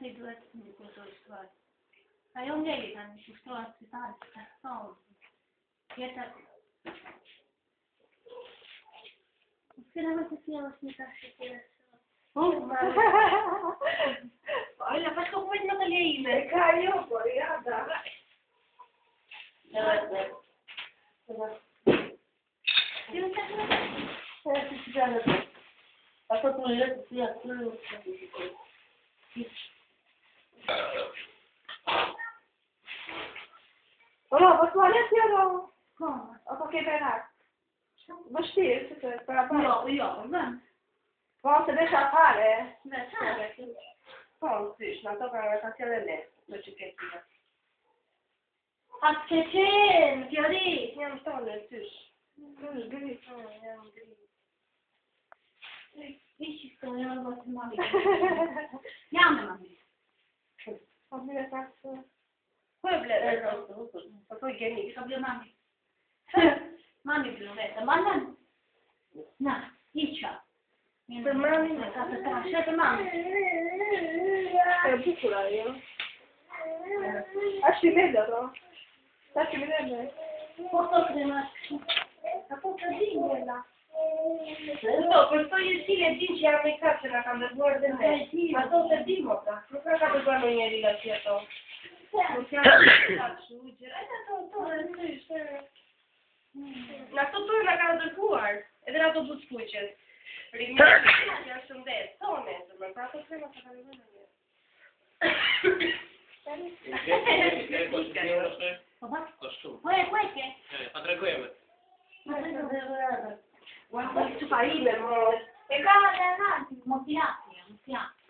se i duhet një kusur shtuar. Ajo ngeli ta një shtuar si talë, që ka thonë. Jetër. Sira me të fjellë është një ta shqipire. Ola, pas ko kujt më të lejime. E ka jo, po, ja, da. Sira të shqipire? Si që janë të. Ato të në jetë si atë në Ola, po të anë tjero? Apo ke perak? Vështirë, që të para para? Jo, vëm. Po, se desha fare. Dhe qare. Po, në tysh, në ato ka tjere le, në që ke tjere. Atë që qenë, fjori. Jam tonë në tysh. Gri. Jam gri. Ishi së në jërë të mami. Jam e mami. Po, mire takë. Po e ble, po i geni. Ka ble mami. Mami ble vete. Manan? Na, iqa. Për mami në ka të trashe për mami. E bukura, jo? Ashtë i lele, do? Ashtë i lele. Po të krema. Apo të din, bella. No, për to jetin e din që jam i kapë që nga kam dërguar dhe me. Ato të din, mo, pra. Nuk ka ka dërguar në njeri la që ato. Nuk janë të shugjer. E të to në nëjshtë. Në ato të nga ka dërguar. Edhe në ato buçkuqet. Rimit, janë shëndet. Tone, pra ato të krema të ka dërguar në njeri. Po e ke? Pa tregojme. Guarda që pa ime, mo. E ka dhe në nërë, më pjati, më pjati.